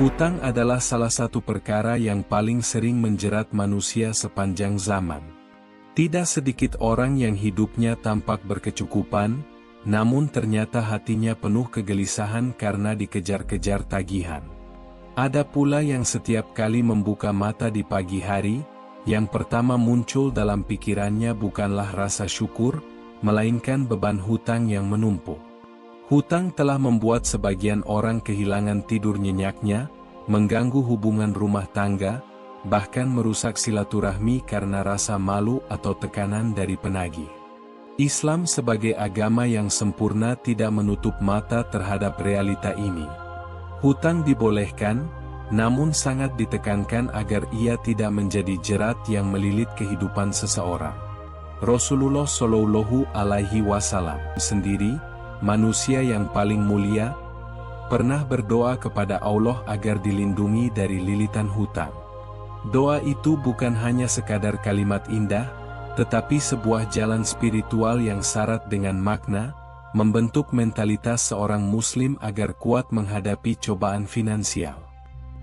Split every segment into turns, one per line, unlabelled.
Hutang adalah salah satu perkara yang paling sering menjerat manusia sepanjang zaman. Tidak sedikit orang yang hidupnya tampak berkecukupan, namun ternyata hatinya penuh kegelisahan karena dikejar-kejar tagihan. Ada pula yang setiap kali membuka mata di pagi hari, yang pertama muncul dalam pikirannya bukanlah rasa syukur, melainkan beban hutang yang menumpuk. Hutang telah membuat sebagian orang kehilangan tidur nyenyaknya, mengganggu hubungan rumah tangga, bahkan merusak silaturahmi karena rasa malu atau tekanan dari penagih. Islam sebagai agama yang sempurna tidak menutup mata terhadap realita ini. Hutang dibolehkan, namun sangat ditekankan agar ia tidak menjadi jerat yang melilit kehidupan seseorang. Rasulullah Shallallahu Alaihi Wasallam sendiri, manusia yang paling mulia, pernah berdoa kepada Allah agar dilindungi dari lilitan hutang. Doa itu bukan hanya sekadar kalimat indah, tetapi sebuah jalan spiritual yang syarat dengan makna, membentuk mentalitas seorang muslim agar kuat menghadapi cobaan finansial.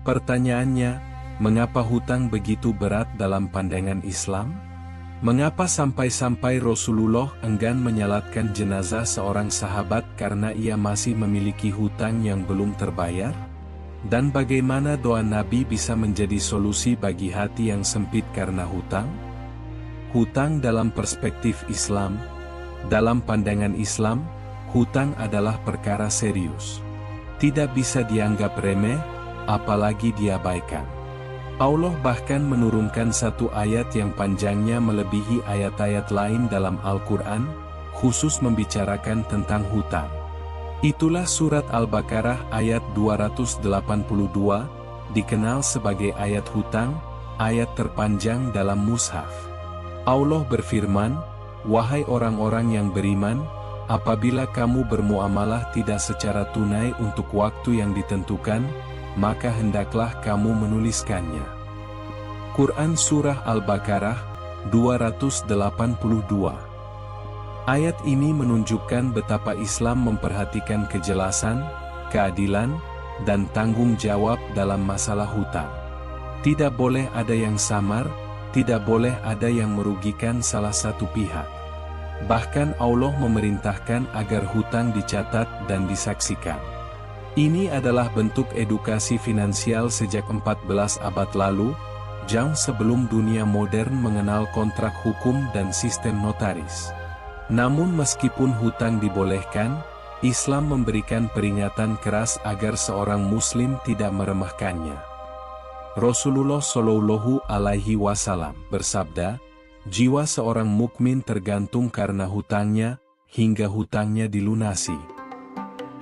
Pertanyaannya, mengapa hutang begitu berat dalam pandangan Islam? Mengapa sampai-sampai Rasulullah enggan menyalatkan jenazah seorang sahabat karena ia masih memiliki hutang yang belum terbayar? Dan bagaimana doa Nabi bisa menjadi solusi bagi hati yang sempit karena hutang? Hutang dalam perspektif Islam. Dalam pandangan Islam, hutang adalah perkara serius. Tidak bisa dianggap remeh, apalagi diabaikan. Allah bahkan menurunkan satu ayat yang panjangnya melebihi ayat-ayat lain dalam Al-Quran, khusus membicarakan tentang hutang. Itulah surat Al-Baqarah ayat 282, dikenal sebagai ayat hutang, ayat terpanjang dalam mushaf. Allah berfirman, "Wahai orang-orang yang beriman, apabila kamu bermuamalah tidak secara tunai untuk waktu yang ditentukan, maka hendaklah kamu menuliskannya." Quran Surah Al-Baqarah 282. Ayat ini menunjukkan betapa Islam memperhatikan kejelasan, keadilan, dan tanggung jawab dalam masalah hutang. Tidak boleh ada yang samar, tidak boleh ada yang merugikan salah satu pihak. Bahkan Allah memerintahkan agar hutang dicatat dan disaksikan. Ini adalah bentuk edukasi finansial sejak 14 abad lalu, jauh sebelum dunia modern mengenal kontrak hukum dan sistem notaris. Namun meskipun hutang dibolehkan, Islam memberikan peringatan keras agar seorang muslim tidak meremehkannya. Rasulullah Shallallahu Alaihi Wasallam bersabda, "Jiwa seorang mukmin tergantung karena hutangnya, hingga hutangnya dilunasi."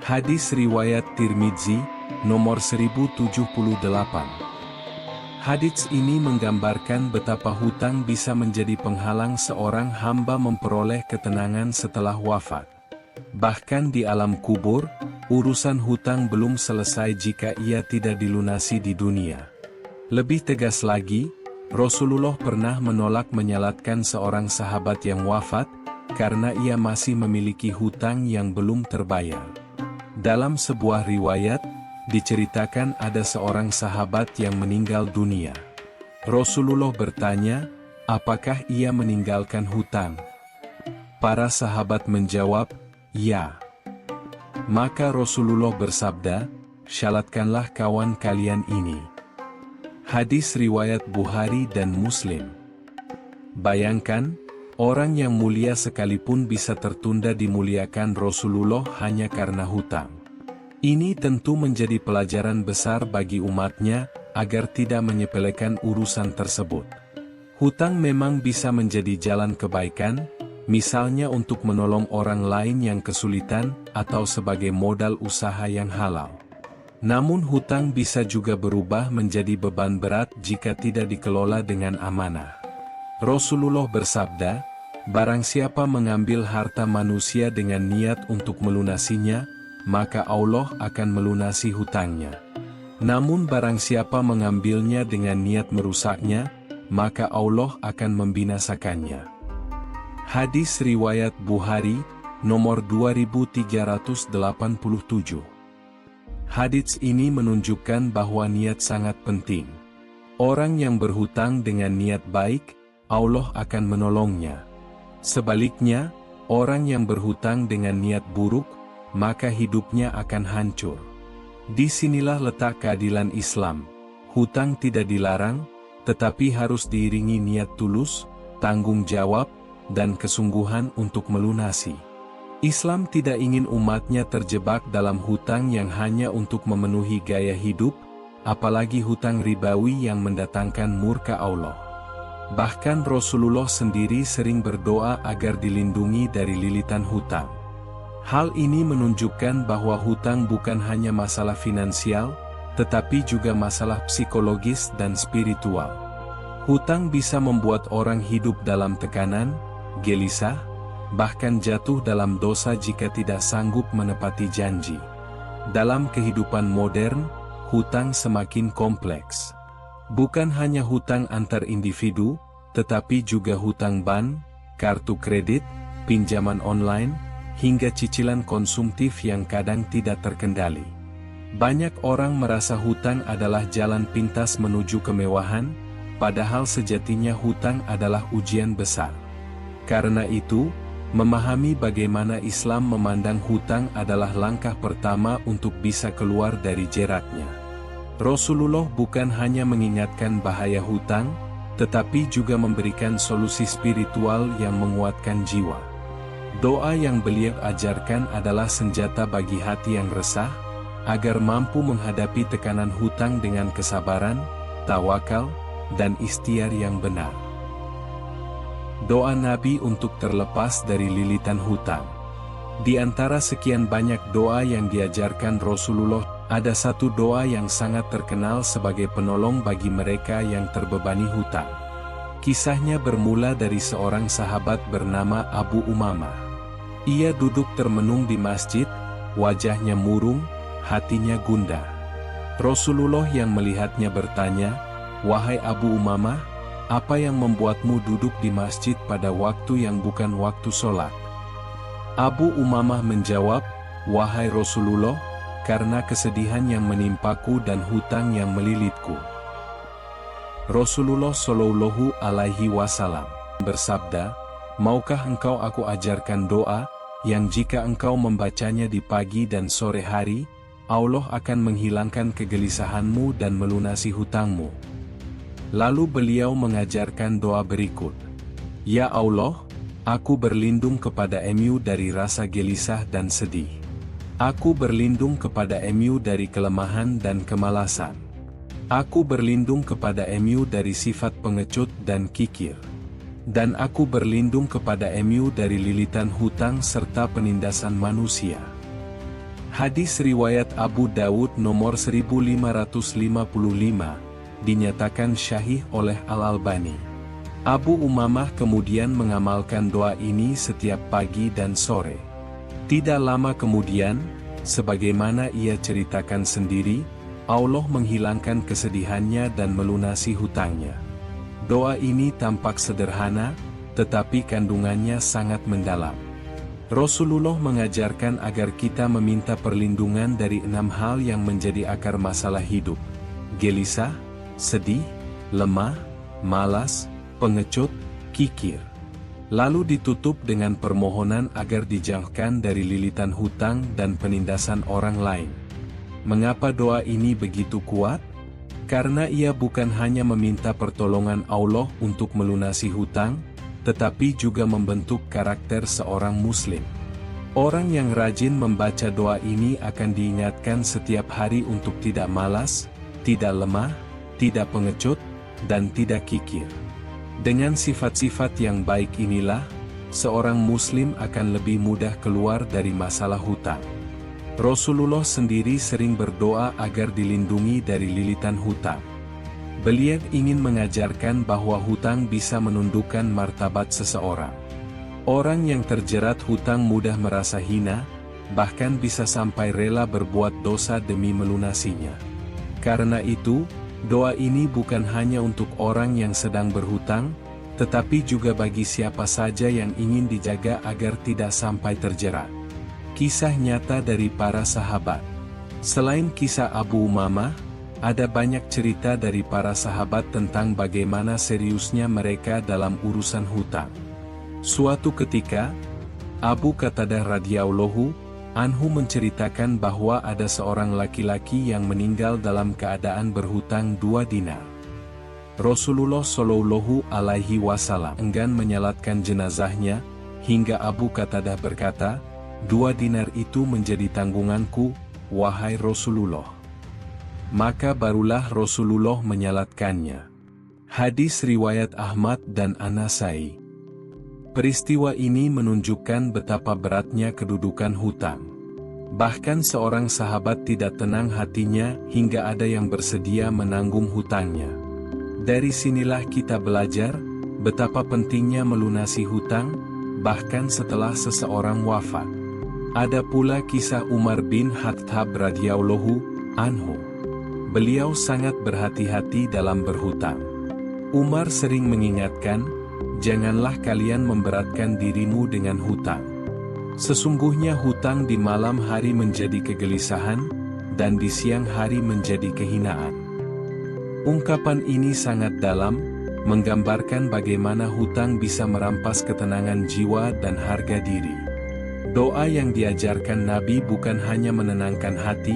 Hadis riwayat Tirmidzi, nomor 1078. Hadits ini menggambarkan betapa hutang bisa menjadi penghalang seorang hamba memperoleh ketenangan setelah wafat. Bahkan di alam kubur, urusan hutang belum selesai jika ia tidak dilunasi di dunia. Lebih tegas lagi, Rasulullah pernah menolak menyalatkan seorang sahabat yang wafat, karena ia masih memiliki hutang yang belum terbayar. Dalam sebuah riwayat, diceritakan ada seorang sahabat yang meninggal dunia. Rasulullah bertanya, apakah ia meninggalkan hutang? Para sahabat menjawab, ya. Maka Rasulullah bersabda, syalatkanlah kawan kalian ini. Hadis riwayat Bukhari dan Muslim. Bayangkan, orang yang mulia sekalipun bisa tertunda dimuliakan Rasulullah hanya karena hutang. Ini tentu menjadi pelajaran besar bagi umatnya, agar tidak menyepelekan urusan tersebut. Hutang memang bisa menjadi jalan kebaikan, misalnya untuk menolong orang lain yang kesulitan, atau sebagai modal usaha yang halal. Namun hutang bisa juga berubah menjadi beban berat jika tidak dikelola dengan amanah. Rasulullah bersabda, barang siapa mengambil harta manusia dengan niat untuk melunasinya, maka Allah akan melunasi hutangnya. Namun barang siapa mengambilnya dengan niat merusaknya, maka Allah akan membinasakannya. Hadis riwayat Bukhari, nomor 2387. Hadits ini menunjukkan bahwa niat sangat penting. Orang yang berhutang dengan niat baik, Allah akan menolongnya. Sebaliknya, orang yang berhutang dengan niat buruk, maka hidupnya akan hancur. Disinilah letak keadilan Islam. Hutang tidak dilarang, tetapi harus diiringi niat tulus, tanggung jawab, dan kesungguhan untuk melunasi. Islam tidak ingin umatnya terjebak dalam hutang yang hanya untuk memenuhi gaya hidup, apalagi hutang ribawi yang mendatangkan murka Allah. Bahkan Rasulullah sendiri sering berdoa agar dilindungi dari lilitan hutang. Hal ini menunjukkan bahwa hutang bukan hanya masalah finansial, tetapi juga masalah psikologis dan spiritual. Hutang bisa membuat orang hidup dalam tekanan, gelisah, bahkan jatuh dalam dosa jika tidak sanggup menepati janji. Dalam kehidupan modern, hutang semakin kompleks. Bukan hanya hutang antar individu, tetapi juga hutang bank, kartu kredit, pinjaman online, hingga cicilan konsumtif yang kadang tidak terkendali. Banyak orang merasa hutang adalah jalan pintas menuju kemewahan, padahal sejatinya hutang adalah ujian besar. Karena itu, memahami bagaimana Islam memandang hutang adalah langkah pertama untuk bisa keluar dari jeratnya. Rasulullah bukan hanya mengingatkan bahaya hutang, tetapi juga memberikan solusi spiritual yang menguatkan jiwa. Doa yang beliau ajarkan adalah senjata bagi hati yang resah, agar mampu menghadapi tekanan hutang dengan kesabaran, tawakal, dan ikhtiar yang benar. Doa Nabi untuk terlepas dari lilitan hutang. Di antara sekian banyak doa yang diajarkan Rasulullah, ada satu doa yang sangat terkenal sebagai penolong bagi mereka yang terbebani hutang. Kisahnya bermula dari seorang sahabat bernama Abu Umamah. Ia duduk termenung di masjid, wajahnya murung, hatinya gundah. Rasulullah yang melihatnya bertanya, "Wahai Abu Umamah, apa yang membuatmu duduk di masjid pada waktu yang bukan waktu sholat?" Abu Umamah menjawab, "Wahai Rasulullah, karena kesedihan yang menimpaku dan hutang yang melilitku." Rasulullah Shallallahu Alaihi Wasallam bersabda, "Maukah engkau aku ajarkan doa, yang jika engkau membacanya di pagi dan sore hari, Allah akan menghilangkan kegelisahanmu dan melunasi hutangmu?" Lalu beliau mengajarkan doa berikut. "Ya Allah, aku berlindung kepada Mu dari rasa gelisah dan sedih. Aku berlindung kepada Mu dari kelemahan dan kemalasan. Aku berlindung kepada Mu dari sifat pengecut dan kikir. Dan aku berlindung kepada Mu dari lilitan hutang serta penindasan manusia." Hadis riwayat Abu Dawud nomor 1555, dinyatakan syahih oleh Al-Albani. Abu Umamah kemudian mengamalkan doa ini setiap pagi dan sore. Tidak lama kemudian, sebagaimana ia ceritakan sendiri, Allah menghilangkan kesedihannya dan melunasi hutangnya. Doa ini tampak sederhana, tetapi kandungannya sangat mendalam. Rasulullah mengajarkan agar kita meminta perlindungan dari 6 hal yang menjadi akar masalah hidup: gelisah, sedih, lemah, malas, pengecut, kikir. Lalu ditutup dengan permohonan agar dijauhkan dari lilitan hutang dan penindasan orang lain. Mengapa doa ini begitu kuat? Karena ia bukan hanya meminta pertolongan Allah untuk melunasi hutang, tetapi juga membentuk karakter seorang muslim. Orang yang rajin membaca doa ini akan diingatkan setiap hari untuk tidak malas, tidak lemah, tidak pengecut, dan tidak kikir. Dengan sifat-sifat yang baik inilah, seorang muslim akan lebih mudah keluar dari masalah hutang. Rasulullah sendiri sering berdoa agar dilindungi dari lilitan hutang. Beliau ingin mengajarkan bahwa hutang bisa menundukkan martabat seseorang. Orang yang terjerat hutang mudah merasa hina, bahkan bisa sampai rela berbuat dosa demi melunasinya. Karena itu, doa ini bukan hanya untuk orang yang sedang berhutang, tetapi juga bagi siapa saja yang ingin dijaga agar tidak sampai terjerat. Kisah nyata dari para sahabat. Selain kisah Abu Umamah, ada banyak cerita dari para sahabat tentang bagaimana seriusnya mereka dalam urusan hutang. Suatu ketika, Abu Qatadah radhiyallahu anhu menceritakan bahwa ada seorang laki-laki yang meninggal dalam keadaan berhutang 2 dinar. Rasulullah Shallallahu Alaihi Wasallam enggan menyalatkan jenazahnya, hingga Abu Qatadah berkata, 2 dinar itu menjadi tanggunganku, wahai Rasulullah. Maka barulah Rasulullah menyalatkannya. Hadis riwayat Ahmad dan An-Nasai. Peristiwa ini menunjukkan betapa beratnya kedudukan hutang. Bahkan seorang sahabat tidak tenang hatinya hingga ada yang bersedia menanggung hutangnya. Dari sinilah kita belajar betapa pentingnya melunasi hutang, bahkan setelah seseorang wafat. Ada pula kisah Umar bin Khattab radhiyallahu anhu. Beliau sangat berhati-hati dalam berhutang. Umar sering mengingatkan, janganlah kalian memberatkan dirimu dengan hutang. Sesungguhnya hutang di malam hari menjadi kegelisahan, dan di siang hari menjadi kehinaan. Ungkapan ini sangat dalam, menggambarkan bagaimana hutang bisa merampas ketenangan jiwa dan harga diri. Doa yang diajarkan Nabi bukan hanya menenangkan hati,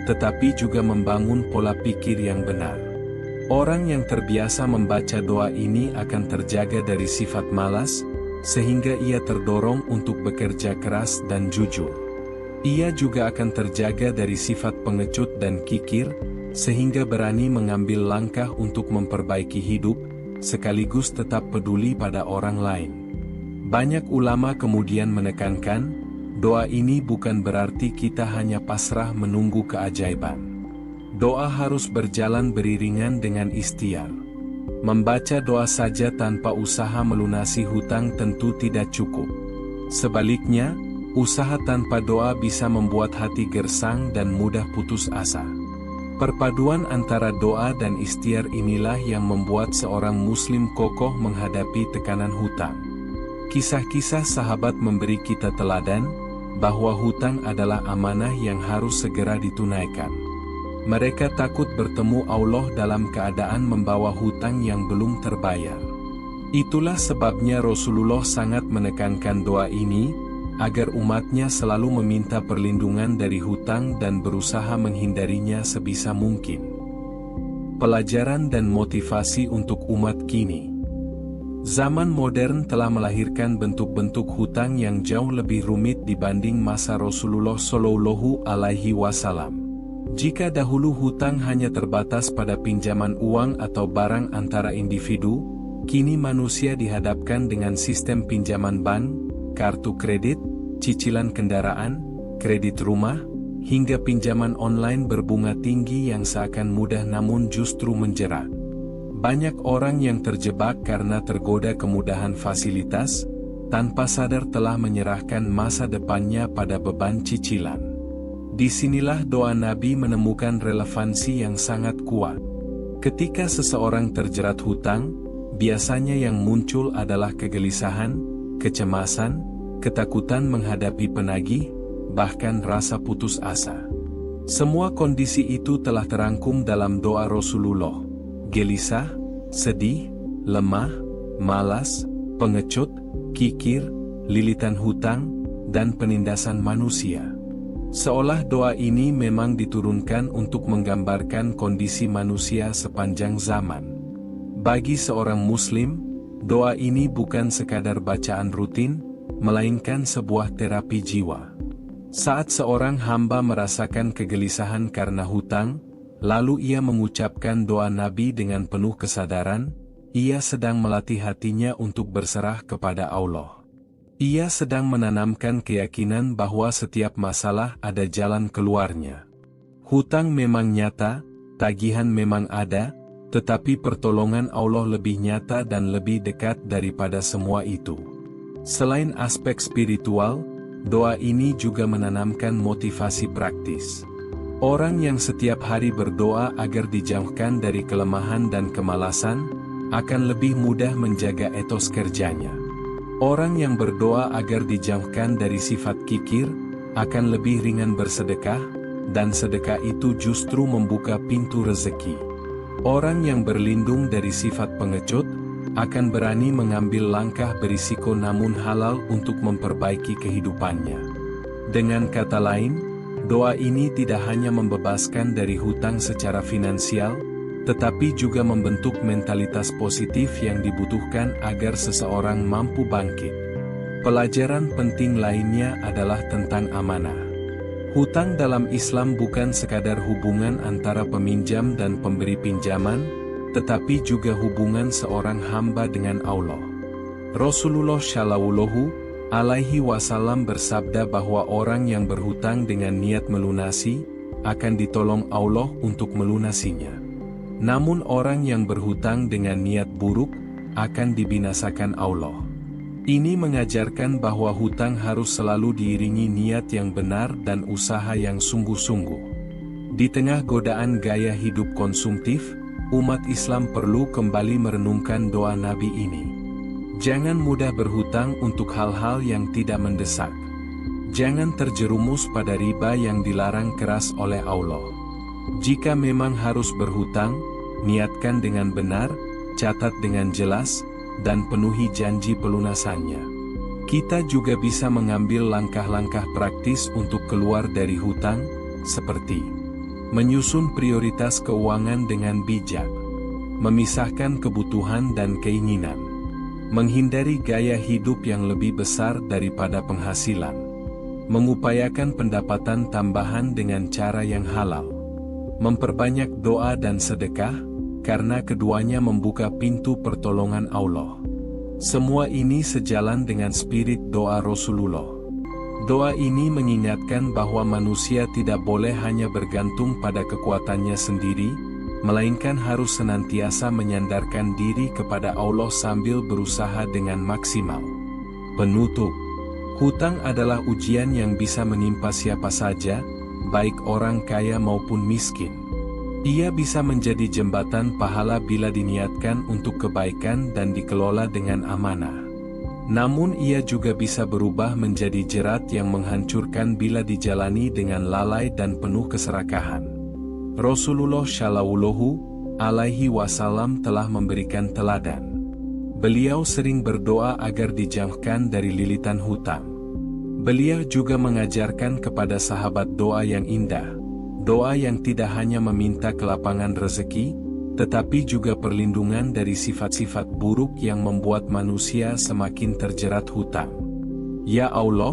tetapi juga membangun pola pikir yang benar. Orang yang terbiasa membaca doa ini akan terjaga dari sifat malas, sehingga ia terdorong untuk bekerja keras dan jujur. Ia juga akan terjaga dari sifat pengecut dan kikir, sehingga berani mengambil langkah untuk memperbaiki hidup, sekaligus tetap peduli pada orang lain. Banyak ulama kemudian menekankan, doa ini bukan berarti kita hanya pasrah menunggu keajaiban. Doa harus berjalan beriringan dengan ikhtiar. Membaca doa saja tanpa usaha melunasi hutang tentu tidak cukup. Sebaliknya, usaha tanpa doa bisa membuat hati gersang dan mudah putus asa. Perpaduan antara doa dan ikhtiar inilah yang membuat seorang muslim kokoh menghadapi tekanan hutang. Kisah-kisah sahabat memberi kita teladan, bahwa hutang adalah amanah yang harus segera ditunaikan. Mereka takut bertemu Allah dalam keadaan membawa hutang yang belum terbayar. Itulah sebabnya Rasulullah sangat menekankan doa ini, agar umatnya selalu meminta perlindungan dari hutang dan berusaha menghindarinya sebisa mungkin. Pelajaran dan motivasi untuk umat kini. Zaman modern telah melahirkan bentuk-bentuk hutang yang jauh lebih rumit dibanding masa Rasulullah Shallallahu Alaihi Wasallam. Jika dahulu hutang hanya terbatas pada pinjaman uang atau barang antara individu, kini manusia dihadapkan dengan sistem pinjaman bank, kartu kredit, cicilan kendaraan, kredit rumah, hingga pinjaman online berbunga tinggi yang seakan mudah namun justru menjerat. Banyak orang yang terjebak karena tergoda kemudahan fasilitas, tanpa sadar telah menyerahkan masa depannya pada beban cicilan. Disinilah doa Nabi menemukan relevansi yang sangat kuat. Ketika seseorang terjerat hutang, biasanya yang muncul adalah kegelisahan, kecemasan, ketakutan menghadapi penagih, bahkan rasa putus asa. Semua kondisi itu telah terangkum dalam doa Rasulullah. Gelisah, sedih, lemah, malas, pengecut, kikir, lilitan hutang, dan penindasan manusia. Seolah doa ini memang diturunkan untuk menggambarkan kondisi manusia sepanjang zaman. Bagi seorang muslim, doa ini bukan sekadar bacaan rutin, melainkan sebuah terapi jiwa. Saat seorang hamba merasakan kegelisahan karena hutang, lalu ia mengucapkan doa Nabi dengan penuh kesadaran, ia sedang melatih hatinya untuk berserah kepada Allah. Ia sedang menanamkan keyakinan bahwa setiap masalah ada jalan keluarnya. Hutang memang nyata, tagihan memang ada, tetapi pertolongan Allah lebih nyata dan lebih dekat daripada semua itu. Selain aspek spiritual, doa ini juga menanamkan motivasi praktis. Orang yang setiap hari berdoa agar dijauhkan dari kelemahan dan kemalasan, akan lebih mudah menjaga etos kerjanya. Orang yang berdoa agar dijauhkan dari sifat kikir, akan lebih ringan bersedekah, dan sedekah itu justru membuka pintu rezeki. Orang yang berlindung dari sifat pengecut, akan berani mengambil langkah berisiko namun halal untuk memperbaiki kehidupannya. Dengan kata lain, doa ini tidak hanya membebaskan dari hutang secara finansial, tetapi juga membentuk mentalitas positif yang dibutuhkan agar seseorang mampu bangkit. Pelajaran penting lainnya adalah tentang amanah. Hutang dalam Islam bukan sekadar hubungan antara peminjam dan pemberi pinjaman, tetapi juga hubungan seorang hamba dengan Allah. Rasulullah Shallallahu Alaihi Wasallam bersabda bahwa orang yang berhutang dengan niat melunasi, akan ditolong Allah untuk melunasinya. Namun orang yang berhutang dengan niat buruk, akan dibinasakan Allah. Ini mengajarkan bahwa hutang harus selalu diiringi niat yang benar dan usaha yang sungguh-sungguh. Di tengah godaan gaya hidup konsumtif, umat Islam perlu kembali merenungkan doa Nabi ini. Jangan mudah berhutang untuk hal-hal yang tidak mendesak. Jangan terjerumus pada riba yang dilarang keras oleh Allah. Jika memang harus berhutang, niatkan dengan benar, catat dengan jelas, dan penuhi janji pelunasannya. Kita juga bisa mengambil langkah-langkah praktis untuk keluar dari hutang, seperti menyusun prioritas keuangan dengan bijak, memisahkan kebutuhan dan keinginan, menghindari gaya hidup yang lebih besar daripada penghasilan, mengupayakan pendapatan tambahan dengan cara yang halal, memperbanyak doa dan sedekah, karena keduanya membuka pintu pertolongan Allah. Semua ini sejalan dengan spirit doa Rasulullah. Doa ini mengingatkan bahwa manusia tidak boleh hanya bergantung pada kekuatannya sendiri, melainkan harus senantiasa menyandarkan diri kepada Allah sambil berusaha dengan maksimal. Penutup, hutang adalah ujian yang bisa menimpa siapa saja, baik orang kaya maupun miskin. Ia bisa menjadi jembatan pahala bila diniatkan untuk kebaikan dan dikelola dengan amanah. Namun ia juga bisa berubah menjadi jerat yang menghancurkan bila dijalani dengan lalai dan penuh keserakahan. Rasulullah Shallallahu Alaihi Wasallam telah memberikan teladan. Beliau sering berdoa agar dijauhkan dari lilitan hutang. Beliau juga mengajarkan kepada sahabat doa yang indah. Doa yang tidak hanya meminta kelapangan rezeki, tetapi juga perlindungan dari sifat-sifat buruk yang membuat manusia semakin terjerat hutang. Ya Allah,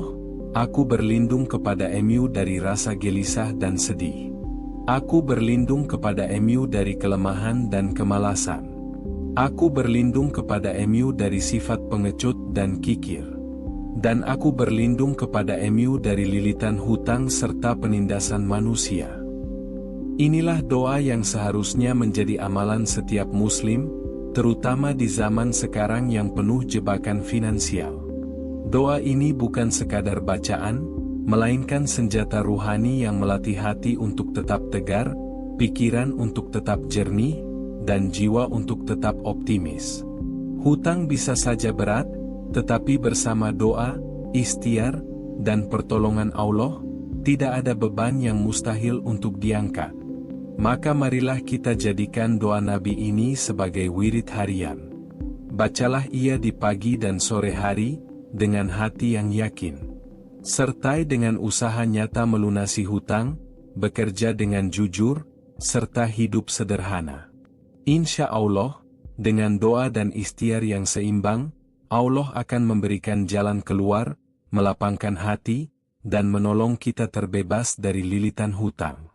aku berlindung kepada Mu dari rasa gelisah dan sedih. Aku berlindung kepada Mu dari kelemahan dan kemalasan. Aku berlindung kepada Mu dari sifat pengecut dan kikir. Dan aku berlindung kepada Mu dari lilitan hutang serta penindasan manusia. Inilah doa yang seharusnya menjadi amalan setiap muslim, terutama di zaman sekarang yang penuh jebakan finansial. Doa ini bukan sekadar bacaan, melainkan senjata ruhani yang melatih hati untuk tetap tegar, pikiran untuk tetap jernih, dan jiwa untuk tetap optimis. Hutang bisa saja berat, tetapi bersama doa, ikhtiar, dan pertolongan Allah, tidak ada beban yang mustahil untuk diangkat. Maka marilah kita jadikan doa Nabi ini sebagai wirid harian. Bacalah ia di pagi dan sore hari, dengan hati yang yakin. Sertai dengan usaha nyata melunasi hutang, bekerja dengan jujur, serta hidup sederhana. Insya Allah, dengan doa dan ikhtiar yang seimbang, Allah akan memberikan jalan keluar, melapangkan hati, dan menolong kita terbebas dari lilitan hutang.